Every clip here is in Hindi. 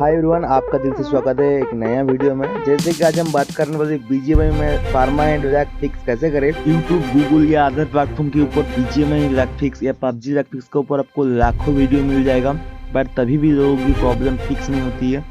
हाय एवरीवन, आपका दिल से स्वागत है एक नया वीडियो में। जैसे कि आज हम बात करने वाले BGMI में फार्मा एंड रैक फिक्स कैसे करें। यूट्यूब, गूगल या अदर प्लेटफॉर्म के ऊपर BGMI रैक फिक्स या PUBG रैक फिक्स के ऊपर आपको लाखों वीडियो मिल जाएगा, पर तभी भी लोगों की प्रॉब्लम फिक्स नहीं होती है।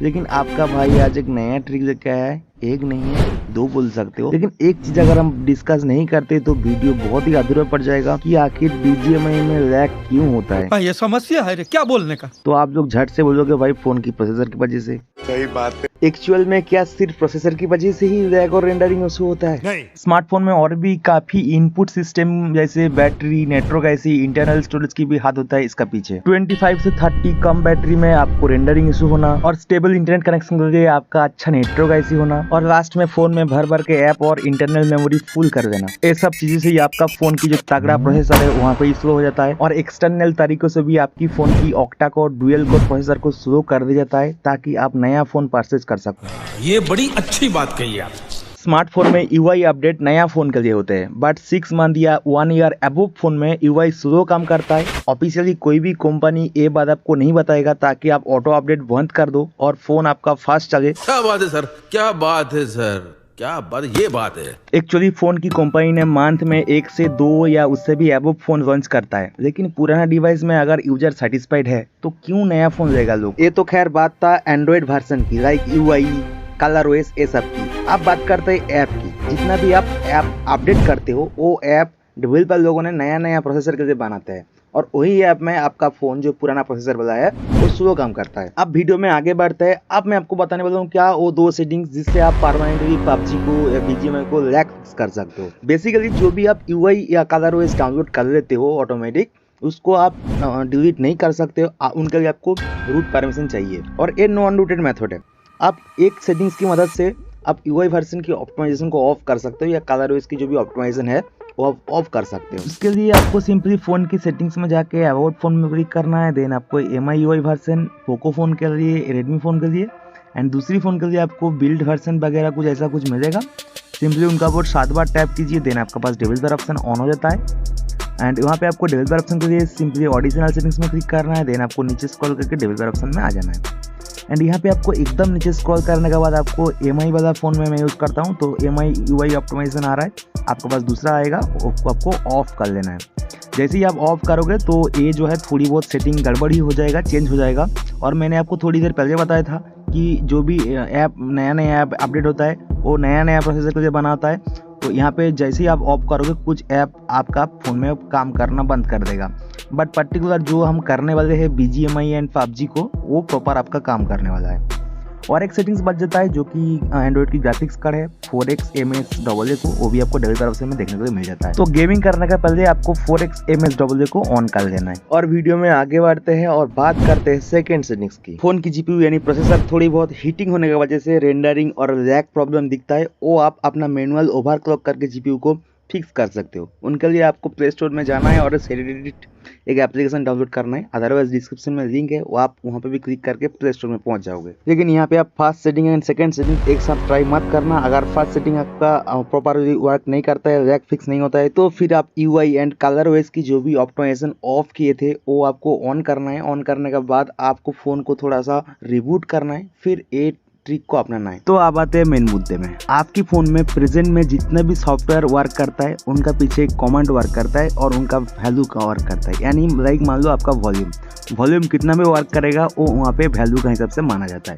लेकिन आपका भाई आज एक नया ट्रिक लेके आया है, एक नहीं है दो बोल सकते हो। लेकिन एक चीज अगर हम डिस्कस नहीं करते तो वीडियो बहुत ही अधूरा पड़ जाएगा कि आखिर BGMI में लैग क्यों होता है। ये समस्या है रे, क्या बोलने का। तो आप लोग झट से बोलोगे भाई फोन की प्रोसेसर की वजह से। सही बात है। एक्चुअल में क्या सिर्फ प्रोसेसर की वजह से ही लैग और रेंडरिंग इशू होता है? नहीं। स्मार्टफोन में और भी काफी इनपुट सिस्टम जैसे बैटरी, नेटवर्क, ऐसी इंटरनल स्टोरेज की भी हाथ होता है इसका पीछे। 25 से 30 कम बैटरी में आपको रेंडरिंग इशू होना, और स्टेबल इंटरनेट कनेक्शन के लिए आपका अच्छा नेटवर्क ऐसी होना, और लास्ट में फोन में भर भर के ऐप और इंटरनल मेमोरी फुल कर देना। ये सब चीजें से ही आपका फोन की जो तगड़ा प्रोसेसर है वहाँ पे स्लो हो जाता है, और एक्सटर्नल तरीकों से भी आपकी फोन की octa core dual core processor को स्लो कर दिया जाता है ताकि आप नया फोन परचेज कर सको। ये बड़ी अच्छी बात कही आप। स्मार्टफोन में UI अपडेट नया फोन के लिए होते हैं, बट 6 मंथ या 1 ईयर अबव फोन में UI स्लो काम करता है। ऑफिशियली कोई भी कंपनी ये बात आपको नहीं बताएगा ताकि आप ऑटो अपडेट बंद कर दो और फोन आपका फास्ट चले। क्या बात है सर, क्या बात है सर, क्या बात, ये बात है। एक्चुअली फोन की कंपनी ने मंथ में 1 से 2 या उससे भी अबव फोन लॉन्च करता है, लेकिन पुराना डिवाइस में अगर यूजर सेटिस्फाइड है तो क्यों नया फोन लेगा लोग। ये तो खैर बात था एंड्रॉइड वर्जन की, लाइक UI, ColorOS, ये सब की। अब बात करते हैं ऐप की। जितना भी आप ऐप अपडेट करते हो वो ऐप डेवलपर लोगों ने नया नया प्रोसेसर के लिए बनाते हैं, और वही ऐप में आपका फोन जो पुराना प्रोसेसर वाला है वो स्लो काम करता है। अब वीडियो में आगे बढ़ते हैं। अब मैं आपको बताने वाला हूँ क्या वो 2 सेटिंग्स जिससे आप परमानेंटली PUBG को या BGMI को लैग फिक्स कर सकते हो। बेसिकली जो भी आप UI या ColorOS डाउनलोड कर लेते हो ऑटोमेटिक, उसको आप डिलीट नहीं कर सकते हो। उनके लिए आपको रूट परमिशन चाहिए, और ये नॉन रूटेड मेथड है। आप एक सेटिंग्स की मदद से आप UI वर्जन की ऑप्टिमाइजेशन को ऑफ कर सकते हो, या ColorOS की जो भी ऑप्टिमाइजेशन है वो आप ऑफ कर सकते हो। इसके लिए आपको सिंपली फोन की सेटिंग्स में जाके अबाउट फोन में क्लिक करना है। देन आपको MIUI वर्जन पोको फोन के लिए, रेडमी फोन के लिए, एंड दूसरी फोन के लिए आपको बिल्ड वर्जन वगैरह कुछ ऐसा कुछ मिलेगा। सिंपली उनका बोर्ड 7 बार टैप कीजिए, देन आपके पास डेवलपर ऑप्शन ऑन हो जाता है। एंड वहाँ पे आपको डेवलपर ऑप्शन के लिए सिंपली ऑडिशनल सेटिंग्स में क्लिक करना है। देन आपको नीचे स्क्रॉल करके डेवलपर ऑप्शन में आ जाना है। एंड यहाँ पे आपको एकदम नीचे स्क्रॉल करने के बाद आपको MI वाला फ़ोन में मैं यूज़ करता हूँ तो MIUI ऑप्टिमाइजेशन आ रहा है, आपके पास दूसरा आएगा, उसको आपको ऑफ कर लेना है। जैसे ही आप ऑफ करोगे तो ये जो है थोड़ी बहुत सेटिंग गड़बड़ ही हो जाएगा, चेंज हो जाएगा। और मैंने आपको थोड़ी देर पहले बताया था कि जो भी ऐप नया ऐप अपडेट होता है वो नया प्रोसेसर के लिए बना होता है। तो यहाँ पे जैसे ही आप ऑफ करोगे कुछ ऐप आपका फ़ोन में काम करना बंद कर देगा, बट पर्टिकुलर जो हम करने वाले हैं BGMI एंड PUBG को, वो प्रॉपर आपका काम करने वाला है। और एक सेटिंग्स बच जाता है जो कि एंड्रॉइड की ग्राफिक्स कार्ड है 4xMSAA को, वो भी आपको डेवलपर ऑप्शन में देखने को मिल जाता है। तो गेमिंग करने का पहले आपको 4xMSAA को ऑन कर लेना है। और वीडियो में आगे बढ़ते हैं और बात करते हैं सेकंड सेटिंग्स की। फोन की GPU यानी प्रोसेसर थोड़ी बहुत हीटिंग होने की वजह से रेंडरिंग और लैग प्रॉब्लम दिखता है, वो आप अपना मैनुअल ओवरक्लॉक करके GPU को फिक्स कर सकते हो। उनके लिए आपको प्ले स्टोर में जाना है और सेरेडिट एक एप्लीकेशन डाउनलोड करना है। अदरवाइज डिस्क्रिप्शन में लिंक है, वो आप वहाँ पे भी क्लिक करके प्ले स्टोर में पहुँच जाओगे। लेकिन यहाँ पे आप first setting and second setting एक साथ ट्राई मत करना। अगर फर्स्ट सेटिंग आपका प्रॉपरली वर्क नहीं करता है, लैग फिक्स नहीं होता है, तो फिर आप UI एंड ColorOS की जो भी ऑप्टिमाइजेशन ऑफ किए थे वो आपको ऑन करना है। ऑन करने के बाद आपको फ़ोन को थोड़ा सा रिबूट करना है, फिर ट्रिक को अपनाना है। तो अब आते हैं मेन मुद्दे में। आपकी फोन में प्रेजेंट में जितने भी सॉफ्टवेयर वर्क करता है उनका पीछे एक कमांड वर्क करता है और उनका वैल्यू का वर्क करता है। यानी लाइक मान लो आपका वॉल्यूम कितना भी वर्क करेगा वो वहाँ पे वैल्यू का हिसाब से माना जाता है।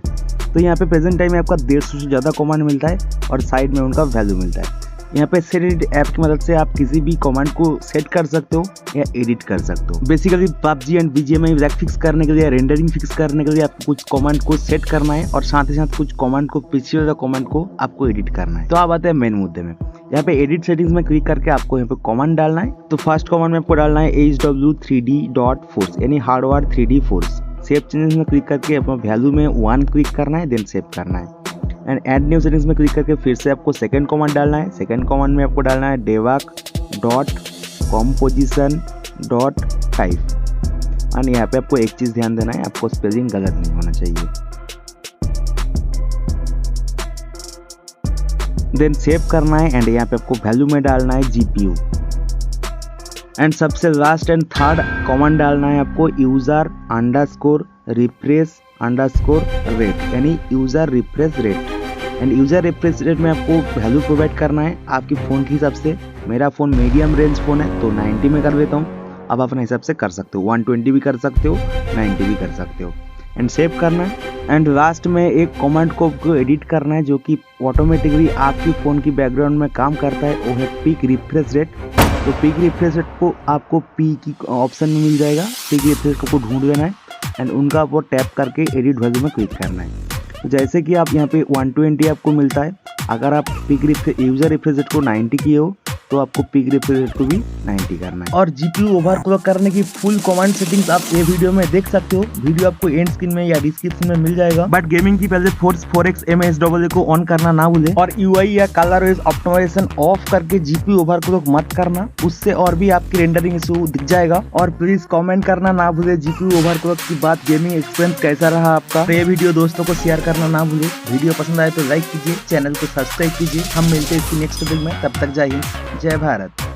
तो यहाँ पे प्रेजेंट टाइम में आपका 150 से ज़्यादा कमांड मिलता है और साइड में उनका वैल्यू मिलता है। यहाँ पे सेट ऐप की मदद से आप किसी भी कमांड को सेट कर सकते हो या एडिट कर सकते हो। Basically PUBG and BGMI lag fix करने के लिए, रेंडरिंग फिक्स करने के लिए आपको कुछ कमांड को सेट करना है, और साथ ही साथ कुछ कमांड को, पीछे वाला कमांड को आपको एडिट करना है। तो अब आते हैं मेन मुद्दे में। यहाँ पे एडिट सेटिंग्स में क्लिक करके आपको यहाँ पे कमांड डालना है। तो फर्स्ट कमांड में आपको डालना है HW3D.force यानी hardware 3D force. Save changes में क्लिक करके अपना वैल्यू में 1 क्लिक करना है, देन सेव करना है। एंड ऐड न्यू सेटिंग्स में क्लिक करके फिर से आपको सेकंड कमांड डालना है। सेकंड कमांड में आपको डालना है devac.composition.type। एंड यहाँ पे आपको एक चीज़ ध्यान देना है, आपको स्पेलिंग गलत नहीं होना चाहिए। देन सेव करना है एंड यहाँ पे आपको वैल्यू में डालना है GPU। एंड सबसे लास्ट एंड थर्ड कमांड डालना है आपको user_refresh अंडरस्कोर रेट यानी user refresh rate. And user refresh rate में आपको वैल्यू प्रोवाइड करना है आपकी फ़ोन के हिसाब से। मेरा फ़ोन मीडियम रेंज फ़ोन है तो 90 में कर देता हूँ। अब अपने हिसाब से कर सकते हो, 120 भी कर सकते हो, 90 भी कर सकते हो। एंड सेव करना है। एंड लास्ट में एक कमेंट को एडिट करना है जो कि ऑटोमेटिकली आपकी फ़ोन की बैकग्राउंड में काम करता है, वो है पीक रिफ्रेश रेट। तो पीक रिफ्रेश रेट को आपको पी की ऑप्शन में मिल जाएगा, पीक रिफ्रेश को ढूंढ लेना है एंड उनका वो टैप करके एडिट वैल्यू में क्लिक करना है। तो जैसे कि आप यहाँ पे 120 आपको मिलता है, अगर आप पीक यूजर रिफ्रेश रेट को 90 किए हो तो आपको पीक रिफ्रेश रेट को भी 90 करना है। और जीपीयू ओवरक्लॉक करने की फुल कमांड सेटिंग्स आप ये वीडियो में देख सकते हो। वीडियो आपको एंड स्क्रीन में या डिस्क्रिप्शन में मिल जाएगा। बट गेमिंग की पहले फोर्स 4x MSAA को ऑन करना ना भूले और UI या कलर वेज ऑप्टिमाइजेशन ऑफ करके जीपीयू ओवरक्लॉक मत करना, उससे और भी आपकी रेंडरिंग इशू दिख जाएगा। और प्लीज कमेंट करना ना भूले जीपीयू ओवरक्लॉक की बात, गेमिंग एक्सपीरियंस कैसा रहा आपका। तो ये वीडियो दोस्तों को शेयर करना ना भूले। वीडियो पसंद आए तो लाइक कीजिए, चैनल को सब्सक्राइब कीजिए। हम मिलते हैं इसकी नेक्स्ट वीडियो में, तब तक जय हिंद, जय भारत।